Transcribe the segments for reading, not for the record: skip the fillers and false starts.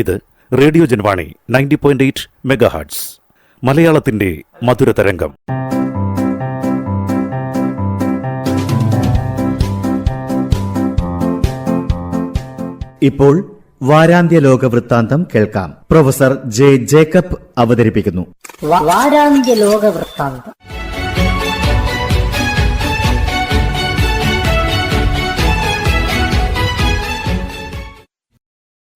ഇത് radio Janvani 90.8 megahertz മലയാളത്തിന്റെ മധുരതരംഗം. ഇപ്പോൾ വാരാന്ത്യ ലോക വൃത്താന്തം കേൾക്കാം. പ്രൊഫസർ ജെ ജേക്കബ് അവതരിപ്പിക്കുന്നു. വാരാന്ത്യ ലോക വൃത്താന്തം.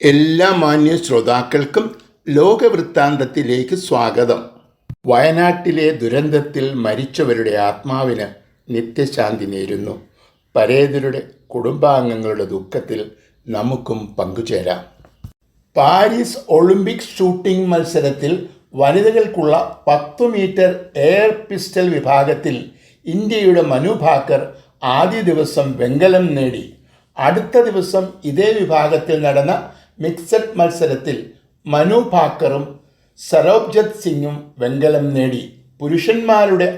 എല്ലാ മാന്യ ശ്രോതാക്കൾക്കും ലോകവൃത്താന്തത്തിലേക്ക് സ്വാഗതം. വയനാട്ടിലെ ദുരന്തത്തിൽ മരിച്ചവരുടെ ആത്മാവിന് നിത്യശാന്തി നേരുന്നു. പരേതരുടെ കുടുംബാംഗങ്ങളുടെ ദുഃഖത്തിൽ നമുക്കും പങ്കുചേരാം. പാരീസ് ഒളിമ്പിക്സ് ഷൂട്ടിംഗ് മത്സരത്തിൽ വനിതകൾക്കുള്ള 10 മീറ്റർ എയർ പിസ്റ്റൽ വിഭാഗത്തിൽ ഇന്ത്യയുടെ മനു ഭാക്കർ ആദ്യ ദിവസം വെങ്കലം നേടി. അടുത്ത ദിവസം ഇതേ വിഭാഗത്തിൽ നടന്ന മിക്സഡ് മത്സരത്തിൽ മനു ഭാക്കറും സരോബ്ജത് സിംഗും വെങ്കലം നേടി. പുരുഷന്മാരുടെ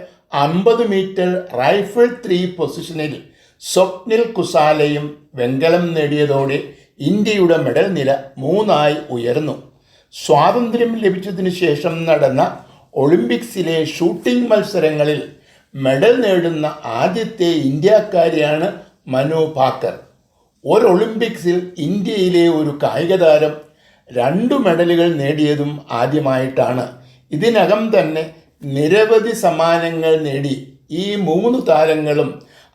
50 മീറ്റർ റൈഫിൾ 3 പൊസിഷനിൽ സ്വപ്നിൽ കുസാലയും വെങ്കലം നേടിയതോടെ ഇന്ത്യയുടെ മെഡൽ നില 3 ഉയർന്നു. സ്വാതന്ത്ര്യം ലഭിച്ചതിനു ശേഷം നടന്ന ഒളിമ്പിക്സിലെ ഷൂട്ടിംഗ് മത്സരങ്ങളിൽ മെഡൽ നേടുന്ന ആദ്യത്തെ ഇന്ത്യക്കാരിയാണ് മനു ഭാക്കർ. ഒരു ഒളിമ്പിക്സിൽ ഇന്ത്യയിലെ ഒരു കായിക താരം 2 മെഡലുകൾ നേടിയതും ആദ്യമായിട്ടാണ്. ഇതിനകം തന്നെ നിരവധി സമ്മാനങ്ങൾ നേടി ഈ 3 താരങ്ങളും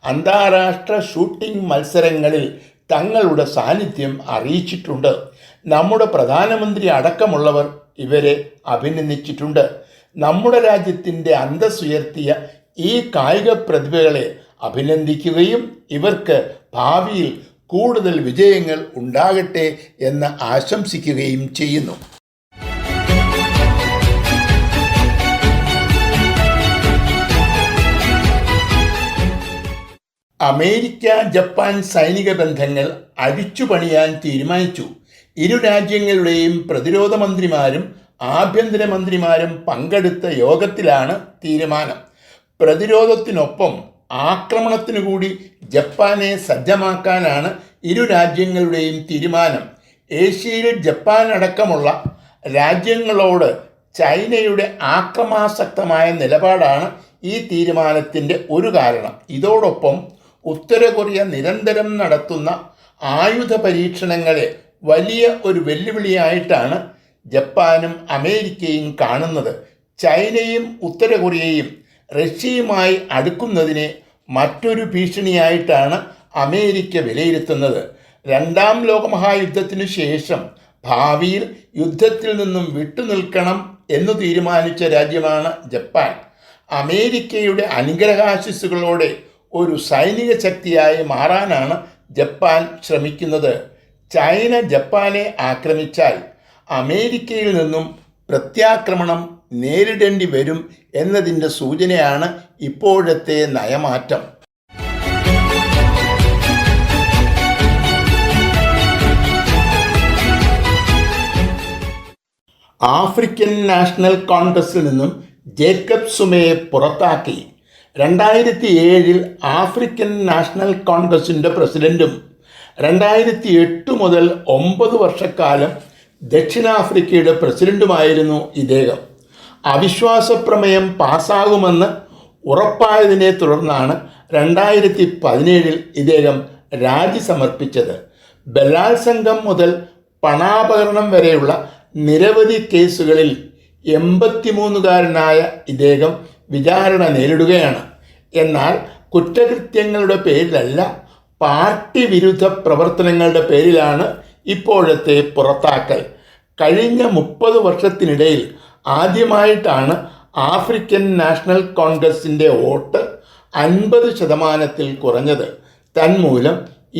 അന്താരാഷ്ട്ര ഷൂട്ടിംഗ് മത്സരങ്ങളിൽ തങ്ങളുടെ സാന്നിധ്യം അറിയിച്ചിട്ടുണ്ട്. നമ്മുടെ പ്രധാനമന്ത്രി അടക്കമുള്ളവർ ഇവരെ അഭിനന്ദിച്ചിട്ടുണ്ട്. നമ്മുടെ രാജ്യത്തിൻ്റെ അന്തസ്സുയർത്തിയ ഈ കായിക പ്രതിഭകളെ അഭിനന്ദിക്കുകയും ഇവർക്ക് ഭാവിയിൽ കൂടുതൽ വിജയങ്ങൾ ഉണ്ടാകട്ടെ എന്ന് ആശംസിക്കുകയും ചെയ്യുന്നു. അമേരിക്ക ജപ്പാൻ സൈനിക ബന്ധങ്ങൾ അഴിച്ചുപണിയാൻ തീരുമാനിച്ചു. ഇരു രാജ്യങ്ങളുടെയും പ്രതിരോധ മന്ത്രിമാരും ആഭ്യന്തരമന്ത്രിമാരും പങ്കെടുത്ത യോഗത്തിലാണ് തീരുമാനം. പ്രതിരോധത്തിനൊപ്പം ആക്രമണത്തിനു കൂടി ജപ്പാനെ സജ്ജമാക്കാനാണ് ഇരു രാജ്യങ്ങളുടെയും തീരുമാനം. ഏഷ്യയിൽ ജപ്പാൻ അടക്കമുള്ള രാജ്യങ്ങളോട് ചൈനയുടെ ആക്രമണാസക്തമായ നിലപാടാണ് ഈ തീരുമാനത്തിൻ്റെ ഒരു കാരണം. ഇതോടൊപ്പം ഉത്തര കൊറിയ നിരന്തരം നടത്തുന്ന ആയുധ പരീക്ഷണങ്ങളെ വലിയ ഒരു വെല്ലുവിളിയായിട്ടാണ് ജപ്പാനും അമേരിക്കയും കാണുന്നത്. ചൈനയും ഉത്തര കൊറിയയും റഷ്യയുമായി അടുക്കുന്നതിനെ മറ്റൊരു ഭീഷണിയായിട്ടാണ് അമേരിക്ക വിലയിരുത്തുന്നത്. 2ാം ലോകമഹായുദ്ധത്തിനു ശേഷം ഭാവിയിൽ യുദ്ധത്തിൽ നിന്നും വിട്ടുനിൽക്കണം എന്നു തീരുമാനിച്ച രാജ്യമാണ് ജപ്പാൻ. അമേരിക്കയുടെ അനുഗ്രഹാശിസ്സുകളോടെ ഒരു സൈനിക ശക്തിയായി മാറാനാണ് ജപ്പാൻ ശ്രമിക്കുന്നത്. ചൈന ജപ്പാനെ ആക്രമിച്ചാൽ അമേരിക്കയിൽ നിന്നും പ്രത്യാക്രമണം നേരിടേണ്ടി വരും എന്നതിൻ്റെ സൂചനയാണ് ഇപ്പോഴത്തെ നയമാറ്റം. ആഫ്രിക്കൻ നാഷണൽ കോൺഗ്രസിൽ നിന്നും ജേക്കബ് സുമയെ പുറത്താക്കി. 2007 ആഫ്രിക്കൻ നാഷണൽ കോൺഗ്രസിൻ്റെ പ്രസിഡന്റും 2008 മുതൽ 9 വർഷക്കാലം ദക്ഷിണാഫ്രിക്കയുടെ പ്രസിഡന്റുമായിരുന്നു ഇദ്ദേഹം. അവിശ്വാസ പ്രമേയം പാസ്സാകുമെന്ന് ഉറപ്പായതിനെ തുടർന്നാണ് 2017 ഇദ്ദേഹം രാജി സമർപ്പിച്ചത്. ബലാത്സംഗം മുതൽ പണാപഹരണം വരെയുള്ള നിരവധി കേസുകളിൽ 83കാരനായ ഇദ്ദേഹം വിചാരണ നേരിടുകയാണ്. എന്നാൽ കുറ്റകൃത്യങ്ങളുടെ പേരിലല്ല, പാർട്ടി വിരുദ്ധ പ്രവർത്തനങ്ങളുടെ പേരിലാണ് ഇപ്പോഴത്തെ പുറത്താക്കൽ. കഴിഞ്ഞ 30 വർഷത്തിനിടയിൽ ആദ്യമായിട്ടാണ് ആഫ്രിക്കൻ നാഷണൽ കോൺഗ്രസിൻ്റെ വോട്ട് 50% കുറഞ്ഞത്. തന്മൂലം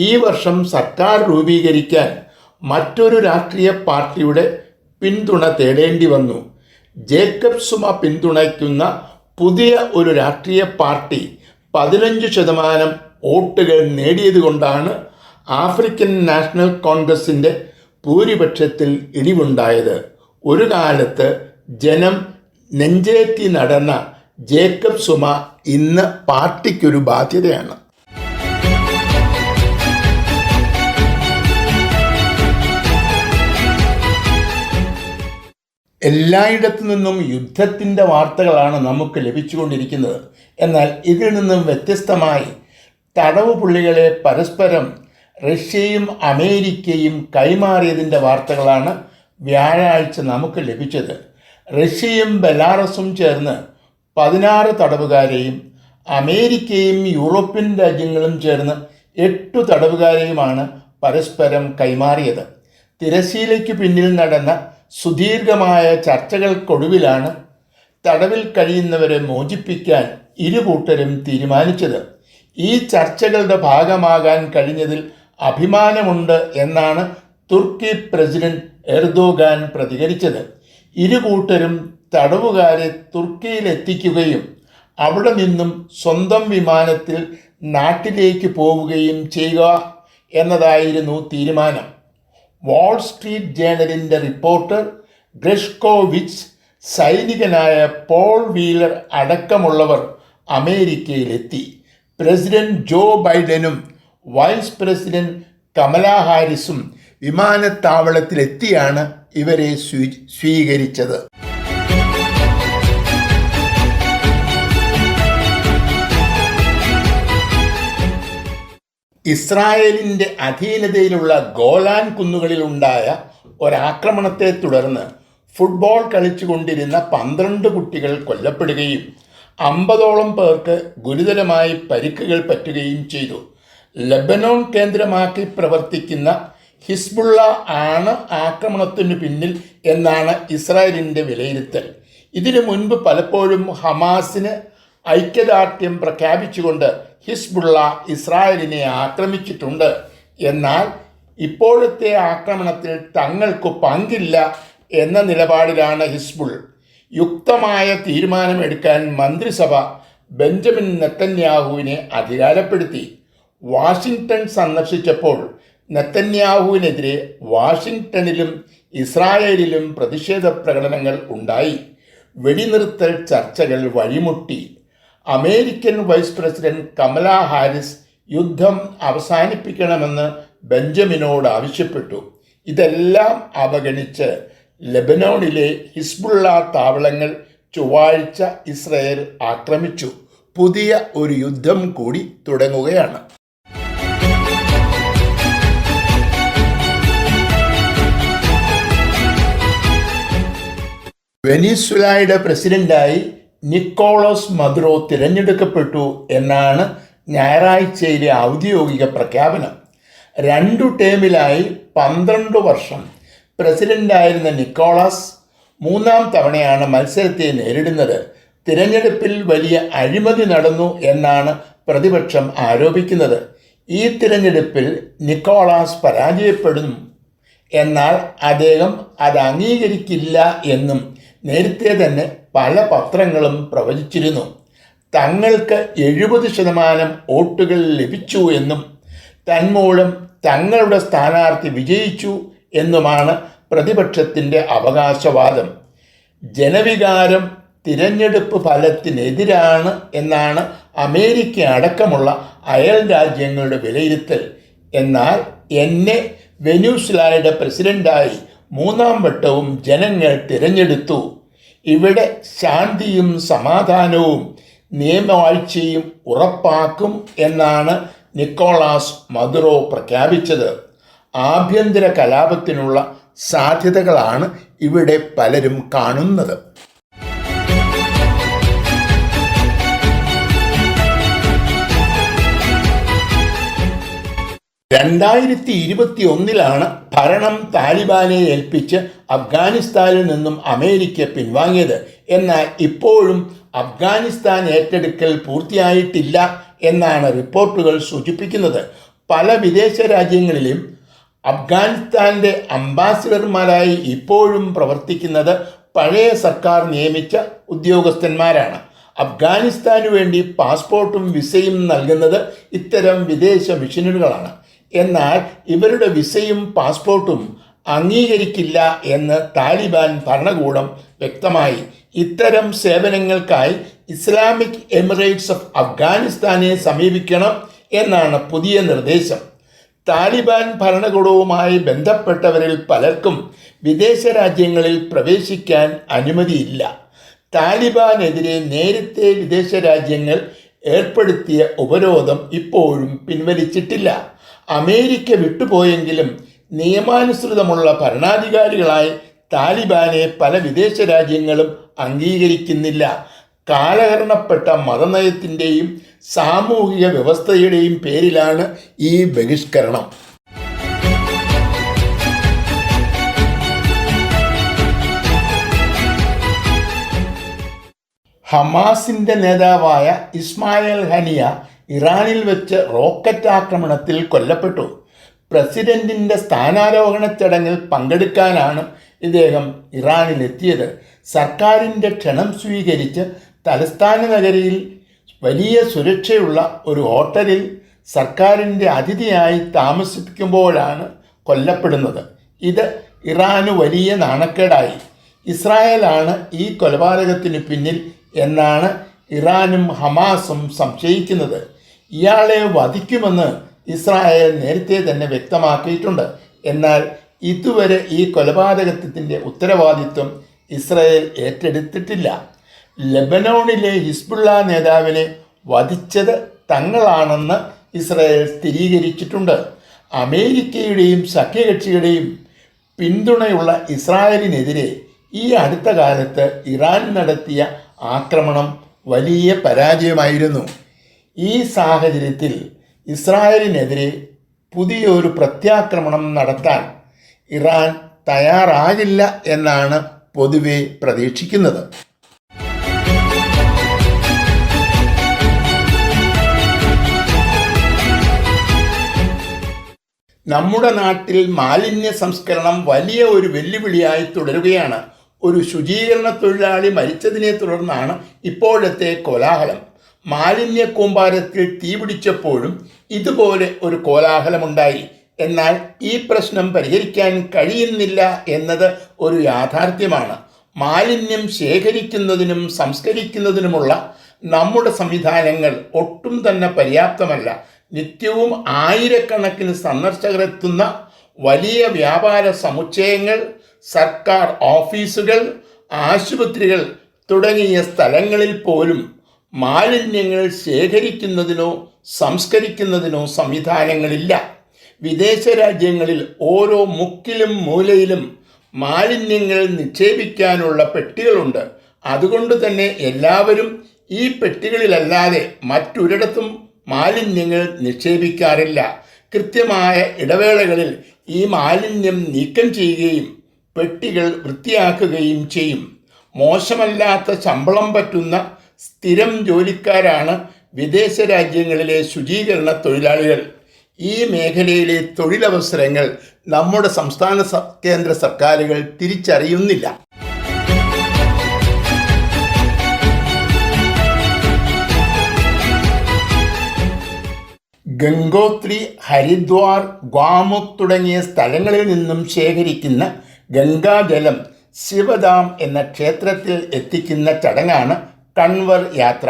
ഈ വർഷം സർക്കാർ രൂപീകരിക്കാൻ മറ്റൊരു രാഷ്ട്രീയ പാർട്ടിയുടെ പിന്തുണ തേടേണ്ടി വന്നു. ജേക്കബ് സുമ പിന്തുണയ്ക്കുന്ന പുതിയ ഒരു രാഷ്ട്രീയ പാർട്ടി 15% വോട്ടുകൾ നേടിയതുകൊണ്ടാണ് ആഫ്രിക്കൻ നാഷണൽ കോൺഗ്രസിൻ്റെ ഭൂരിപക്ഷത്തിൽ ഇടിവുണ്ടായത്. ഒരു കാലത്ത് ജനം നെഞ്ചേറ്റി നടന്ന ജേക്കബ് സുമ ഇന്ന് പാർട്ടിക്കൊരു ബാധ്യതയാണ്. എല്ലായിടത്തു നിന്നും യുദ്ധത്തിൻ്റെ വാർത്തകളാണ് നമുക്ക് ലഭിച്ചുകൊണ്ടിരിക്കുന്നത്. എന്നാൽ ഇതിൽ നിന്നും വ്യത്യസ്തമായി തടവ് പുള്ളികളെ പരസ്പരം റഷ്യയും അമേരിക്കയും കൈമാറിയതിൻ്റെ വാർത്തകളാണ് വ്യാഴാഴ്ച നമുക്ക് ലഭിച്ചത്. റഷ്യയും ബെലാറസും ചേർന്ന് 16 തടവുകാരെയും അമേരിക്കയും യൂറോപ്യൻ രാജ്യങ്ങളും ചേർന്ന് 8 തടവുകാരെയുമാണ് പരസ്പരം കൈമാറിയത്. തിരശ്ശീലയ്ക്ക് പിന്നിൽ നടന്ന സുദീർഘമായ ചർച്ചകൾക്കൊടുവിലാണ് തടവിൽ കഴിയുന്നവരെ മോചിപ്പിക്കാൻ ഇരുകൂട്ടരും തീരുമാനിച്ചത്. ഈ ചർച്ചകളുടെ ഭാഗമാകാൻ കഴിഞ്ഞതിൽ അഭിമാനമുണ്ട് എന്നാണ് തുർക്കി പ്രസിഡന്റ് എർദോഗാൻ പ്രതികരിച്ചത്. ഇരുകൂട്ടരും തടവുകാരെ തുർക്കിയിലെത്തിക്കുകയും അവിടെ നിന്നും സ്വന്തം വിമാനത്തിൽ നാട്ടിലേക്ക് പോവുകയും ചെയ്യുക എന്നതായിരുന്നു തീരുമാനം. വാൾ സ്ട്രീറ്റ് ജേണലിൻ്റെ റിപ്പോർട്ടർ ഗ്രഷ്കോവിച്ച്, സൈനികനായ പോൾ വീലർ അടക്കമുള്ളവർ അമേരിക്കയിലെത്തി. പ്രസിഡന്റ് ജോ ബൈഡനും വൈസ് പ്രസിഡന്റ് കമലാ ഹാരിസും വിമാനത്താവളത്തിലെത്തിയാണ് ഇവരെ സ്വീകരിച്ചത്. ഇസ്രായേലിൻ്റെ അധീനതയിലുള്ള ഗോലാൻ കുന്നുകളിലുണ്ടായ ഒരാക്രമണത്തെ തുടർന്ന് ഫുട്ബോൾ കളിച്ചുകൊണ്ടിരുന്ന 12 കുട്ടികൾ കൊല്ലപ്പെടുകയും 50ഓളം പേർക്ക് ഗുരുതരമായി പരിക്കുകൾ പറ്റുകയും ചെയ്തു. ലബനോൺ കേന്ദ്രമാക്കി പ്രവർത്തിക്കുന്ന ഹിസ്ബുള്ള ആണ് ആക്രമണത്തിനു പിന്നിൽ എന്നാണ് ഇസ്രായേലിൻ്റെ വിലയിരുത്തൽ. ഇതിനു മുൻപ് പലപ്പോഴും ഹമാസിന് ഐക്യദാർഢ്യം പ്രഖ്യാപിച്ചുകൊണ്ട് ഹിസ്ബുള്ള ഇസ്രായേലിനെ ആക്രമിച്ചിട്ടുണ്ട്. എന്നാൽ ഇപ്പോഴത്തെ ആക്രമണത്തിൽ തങ്ങൾക്ക് പങ്കില്ല എന്ന നിലപാടിലാണ് ഹിസ്ബുൾ. യുക്തമായ തീരുമാനമെടുക്കാൻ മന്ത്രിസഭ ബെഞ്ചമിൻ നെതന്യാഹുവിനെ അധികാരപ്പെടുത്തി. വാഷിംഗ്ടൺ സന്ദർശിച്ചപ്പോൾ നെതന്യാഹുവിനെതിരെ വാഷിംഗ്ടണിലും ഇസ്രായേലിലും പ്രതിഷേധ പ്രകടനങ്ങൾ ഉണ്ടായി. വെടിനിർത്തൽ ചർച്ചകൾ വഴിമുട്ടി. American vice president Kamala Harris യുദ്ധം അവസാനിപ്പിക്കണമെന്ന് ബെഞ്ചമിനോട് ആവശ്യപ്പെട്ടു. ഇതെല്ലാം അവഗണിച്ച് ലെബനോണിലെ ഹിസ്ബുള്ള താവളങ്ങൾ ചൊവ്വാഴ്ച ഇസ്രായേൽ ആക്രമിച്ചു. പുതിയ ഒരു യുദ്ധം കൂടി തുടങ്ങുകയാണ്. വെനിസ്വലയുടെ പ്രസിഡന്റായി നിക്കോളസ് മദുറോ തിരഞ്ഞെടുക്കപ്പെട്ടു എന്നാണ് ഞായറാഴ്ചയിലെ ഔദ്യോഗിക പ്രഖ്യാപനം. 2 ടേമിലായി 12 വർഷം പ്രസിഡന്റായിരുന്ന നിക്കോളസ് 3ാം തവണയാണ് മത്സരത്തെ നേരിടുന്നത്. തിരഞ്ഞെടുപ്പിൽ വലിയ അഴിമതി നടന്നു എന്നാണ് പ്രതിപക്ഷം ആരോപിക്കുന്നത്. ഈ തിരഞ്ഞെടുപ്പിൽ നിക്കോളാസ് പരാജയപ്പെടും, എന്നാൽ അദ്ദേഹം അത് അംഗീകരിക്കില്ല എന്നും നേരത്തെ തന്നെ പല പത്രങ്ങളും പ്രവചിച്ചിരുന്നു. തങ്ങൾക്ക് 70% വോട്ടുകൾ ലഭിച്ചു എന്നും തന്മൂലം തങ്ങളുടെ സ്ഥാനാർത്ഥി വിജയിച്ചു എന്നുമാണ് പ്രതിപക്ഷത്തിൻ്റെ അവകാശവാദം. ജനവികാരം തിരഞ്ഞെടുപ്പ് ഫലത്തിനെതിരാണ് എന്നാണ് അമേരിക്ക അടക്കമുള്ള അയൽ രാജ്യങ്ങളുടെ വിലയിരുത്തൽ. എന്നാൽ എന്നെ വെനിസ്വലയുടെ പ്രസിഡന്റായി 3ാം വട്ടവും ജനങ്ങൾ തിരഞ്ഞെടുത്തു. ഇവിടെ ശാന്തിയും സമാധാനവും നിയമവാഴ്ചയും ഉറപ്പാക്കും എന്നാണ് നിക്കോളാസ് മദുറോ പ്രഖ്യാപിച്ചത്. ആഭ്യന്തര കലാപത്തിനുള്ള സാധ്യതകളാണ് ഇവിടെ പലരും കാണുന്നത്. 2021 ഭരണം താലിബാനെ ഏൽപ്പിച്ച് അഫ്ഗാനിസ്ഥാനിൽ നിന്നും അമേരിക്ക പിൻവാങ്ങിയത്. എന്നാൽ ഇപ്പോഴും അഫ്ഗാനിസ്ഥാൻ ഏറ്റെടുക്കൽ പൂർത്തിയായിട്ടില്ല എന്നാണ് റിപ്പോർട്ടുകൾ സൂചിപ്പിക്കുന്നത്. പല വിദേശ രാജ്യങ്ങളിലും അഫ്ഗാനിസ്ഥാൻ്റെ അംബാസിഡർമാരായി ഇപ്പോഴും പ്രവർത്തിക്കുന്നത് പഴയ സർക്കാർ നിയമിച്ച ഉദ്യോഗസ്ഥന്മാരാണ്. അഫ്ഗാനിസ്ഥാനു വേണ്ടി പാസ്പോർട്ടും വിസയും നൽകുന്നത് ഇത്തരം വിദേശ മിഷനുകളാണ്. എന്നാൽ ഇവരുടെ വിസയും പാസ്പോർട്ടും അംഗീകരിക്കില്ല എന്ന് താലിബാൻ ഭരണകൂടം വ്യക്തമായി. ഇത്തരം സേവനങ്ങൾക്കായി ഇസ്ലാമിക് എമിറേറ്റ്സ് ഓഫ് അഫ്ഗാനിസ്ഥാനെ സമീപിക്കണം എന്നാണ് പുതിയ നിർദ്ദേശം. താലിബാൻ ഭരണകൂടവുമായി ബന്ധപ്പെട്ടവരിൽ പലർക്കും വിദേശ രാജ്യങ്ങളിൽ പ്രവേശിക്കാൻ അനുമതിയില്ല. താലിബാനെതിരെ നേരത്തെ വിദേശ രാജ്യങ്ങൾ ഏർപ്പെടുത്തിയ ഉപരോധം ഇപ്പോഴും പിൻവലിച്ചിട്ടില്ല. അമേരിക്ക വിട്ടുപോയെങ്കിലും നിയമാനുസൃതമുള്ള ഭരണാധികാരികളായി താലിബാനെ പല വിദേശ രാജ്യങ്ങളും അംഗീകരിക്കുന്നില്ല. കാലഹരണപ്പെട്ട മതനയത്തിൻ്റെയും സാമൂഹിക വ്യവസ്ഥയുടെയും പേരിലാണ് ഈ ബഹിഷ്കരണം. ഹമാസിന്റെ നേതാവായ ഇസ്മായിൽ ഹനിയ ഇറാനിൽ വെച്ച് റോക്കറ്റ് ആക്രമണത്തിൽ കൊല്ലപ്പെട്ടു. പ്രസിഡന്റിന്റെ സ്ഥാനാരോഹണ ചടങ്ങിൽ പങ്കെടുക്കാനാണ് ഇദ്ദേഹം ഇറാനിലെത്തിയത്. സർക്കാരിൻ്റെ ക്ഷണം സ്വീകരിച്ച് തലസ്ഥാന നഗരിയിൽ വലിയ സുരക്ഷയുള്ള ഒരു ഹോട്ടലിൽ സർക്കാരിൻ്റെ അതിഥിയായി താമസിക്കുമ്പോഴാണ് കൊല്ലപ്പെടുന്നത്. ഇത് ഇറാന് വലിയ നാണക്കേടായി. ഇസ്രായേലാണ് ഈ കൊലപാതകത്തിന് പിന്നിൽ എന്നാണ് ഇറാനും ഹമാസും സംശയിക്കുന്നത്. ഇയാളെ വധിക്കുമെന്ന് ഇസ്രായേൽ നേരത്തെ തന്നെ വ്യക്തമാക്കിയിട്ടുണ്ട്. എന്നാൽ ഇതുവരെ ഈ കൊലപാതകത്തിൻ്റെ ഉത്തരവാദിത്വം ഇസ്രായേൽ ഏറ്റെടുത്തിട്ടില്ല. ലെബനോണിലെ ഹിസ്ബുള്ള നേതാവിനെ വധിച്ചത് തങ്ങളാണെന്ന് ഇസ്രായേൽ സ്ഥിരീകരിച്ചിട്ടുണ്ട്. അമേരിക്കയുടെയും സഖ്യകക്ഷികളുടെയും പിന്തുണയുള്ള ഇസ്രായേലിനെതിരെ ഈ അടുത്ത കാലത്ത് ഇറാൻ നടത്തിയ ആക്രമണം വലിയ പരാജയമായിരുന്നു. ഈ സാഹചര്യത്തിൽ ഇസ്രായേലിനെതിരെ പുതിയൊരു പ്രത്യാക്രമണം നടത്താൻ ഇറാൻ തയ്യാറാകില്ല എന്നാണ് പൊതുവെ പ്രതീക്ഷിക്കുന്നത്. നമ്മുടെ നാട്ടിൽ മാലിന്യ സംസ്കരണം വലിയ ഒരു വെല്ലുവിളിയായി തുടരുകയാണ്. ഒരു ശുചീകരണ തൊഴിലാളി മരിച്ചതിനെ തുടർന്നാണ് ഇപ്പോഴത്തെ കോലാഹലം. മാലിന്യ കൂമ്പാരത്തിൽ തീപിടിച്ചപ്പോഴും ഇതുപോലെ ഒരു കോലാഹലമുണ്ടായി. എന്നാൽ ഈ പ്രശ്നം പരിഹരിക്കാൻ കഴിയുന്നില്ല എന്നത് ഒരു യാഥാർത്ഥ്യമാണ്. മാലിന്യം ശേഖരിക്കുന്നതിനും സംസ്കരിക്കുന്നതിനുമുള്ള നമ്മുടെ സംവിധാനങ്ങൾ ഒട്ടും തന്നെ പര്യാപ്തമല്ല. നിത്യവും ആയിരക്കണക്കിന് സന്ദർശകരെത്തുന്ന വലിയ വ്യാപാര സമുച്ചയങ്ങൾ, സർക്കാർ ഓഫീസുകൾ, ആശുപത്രികൾ തുടങ്ങിയ സ്ഥലങ്ങളിൽ പോലും മാലിന്യങ്ങൾ ശേഖരിക്കുന്നതിനോ സംസ്കരിക്കുന്നതിനോ സംവിധാനങ്ങളില്ല. വിദേശ രാജ്യങ്ങളിൽ ഓരോ മുക്കിലും മൂലയിലും മാലിന്യങ്ങൾ നിക്ഷേപിക്കാനുള്ള പെട്ടികളുണ്ട്. അതുകൊണ്ട് തന്നെ എല്ലാവരും ഈ പെട്ടികളിലല്ലാതെ മറ്റൊരിടത്തും മാലിന്യങ്ങൾ നിക്ഷേപിക്കാറില്ല. കൃത്യമായ ഇടവേളകളിൽ ഈ മാലിന്യം നീക്കം ചെയ്യുകയും പെട്ടികൾ വൃത്തിയാക്കുകയും ചെയ്യും. മോശമല്ലാത്ത ശമ്പളം പറ്റുന്ന സ്ഥിരം ജോലിക്കാരാണ് വിദേശ രാജ്യങ്ങളിലെ ശുചീകരണ തൊഴിലാളികൾ. ഈ മേഖലയിലെ തൊഴിലവസരങ്ങൾ നമ്മുടെ സംസ്ഥാന കേന്ദ്ര സർക്കാരുകൾ തിരിച്ചറിയുന്നില്ല. ഗംഗോത്രി, ഹരിദ്വാർ, ഗ്വാമുഖ് തുടങ്ങിയ സ്ഥലങ്ങളിൽ നിന്നും ശേഖരിക്കുന്ന ഗംഗാജലം ശിവധാം എന്ന ക്ഷേത്രത്തിൽ എത്തിക്കുന്ന ചടങ്ങാണ് കൺവർ യാത്ര.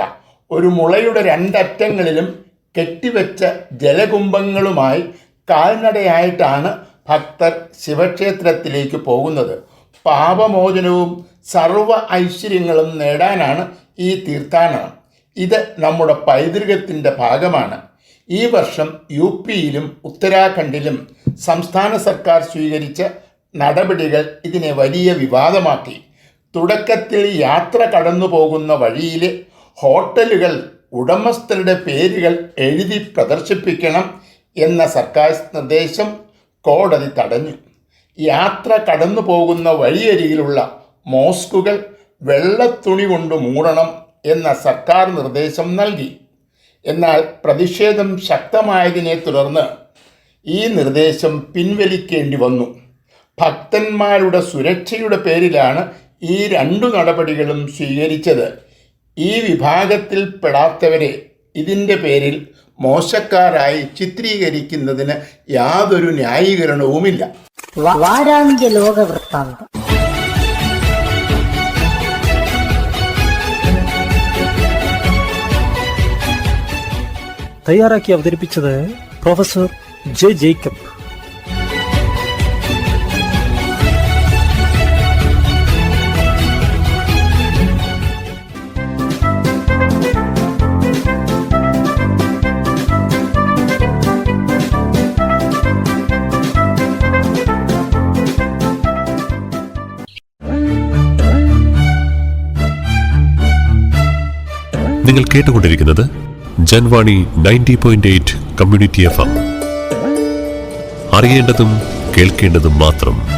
ഒരു മുളയുടെ രണ്ടറ്റങ്ങളിലും കെട്ടിവെച്ച ജലകുംഭങ്ങളുമായി കാൽനടയായിട്ടാണ് ഭക്തർ ശിവക്ഷേത്രത്തിലേക്ക് പോകുന്നത്. പാപമോചനവും സർവ്വ ഐശ്വര്യങ്ങളും നേടാനാണ് ഈ തീർത്ഥാടനം. ഇത് നമ്മുടെ പൈതൃകത്തിൻ്റെ ഭാഗമാണ്. ഈ വർഷം യുപിയിലും ഉത്തരാഖണ്ഡിലും സംസ്ഥാന സർക്കാർ സ്വീകരിച്ച നടപടികൾ ഇതിനെ വലിയ വിവാദമാക്കി. തുടക്കത്തിൽ യാത്ര കടന്നു പോകുന്ന വഴിയിലെ ഹോട്ടലുകൾ ഉടമസ്ഥരുടെ പേരുകൾ എഴുതി പ്രദർശിപ്പിക്കണം എന്ന സർക്കാർ നിർദ്ദേശം കോടതി തടഞ്ഞു. യാത്ര കടന്നു പോകുന്ന വഴിയരികിലുള്ള മോസ്കുകൾ വെള്ളത്തുണി കൊണ്ട് മൂടണം എന്ന സർക്കാർ നിർദ്ദേശം നൽകി. എന്നാൽ പ്രതിഷേധം ശക്തമായതിനെ തുടർന്ന് ഈ നിർദ്ദേശം പിൻവലിക്കേണ്ടി വന്നു. ഭക്തന്മാരുടെ സുരക്ഷയുടെ പേരിലാണ് ഈ രണ്ടു നടപടികളും സ്വീകരിച്ചത്. ഈ വിഭാഗത്തിൽ പെടാത്തവരെ ഇതിൻ്റെ പേരിൽ മോശക്കാരായി ചിത്രീകരിക്കുന്നതിന് യാതൊരു ന്യായീകരണവുമില്ല. വാരാന്ത്യ ലോക വൃത്താന്തം. തയ്യാറാക്കി അവതരിപ്പിച്ചത് പ്രൊഫസർ ജെ ജേക്കബ്. നിങ്ങൾ കേട്ടുകൊണ്ടിരിക്കുന്നത് ജൻവാണി 90.8 കമ്മ്യൂണിറ്റി FM. അറിയേണ്ടതും കേൾക്കേണ്ടതും മാത്രം.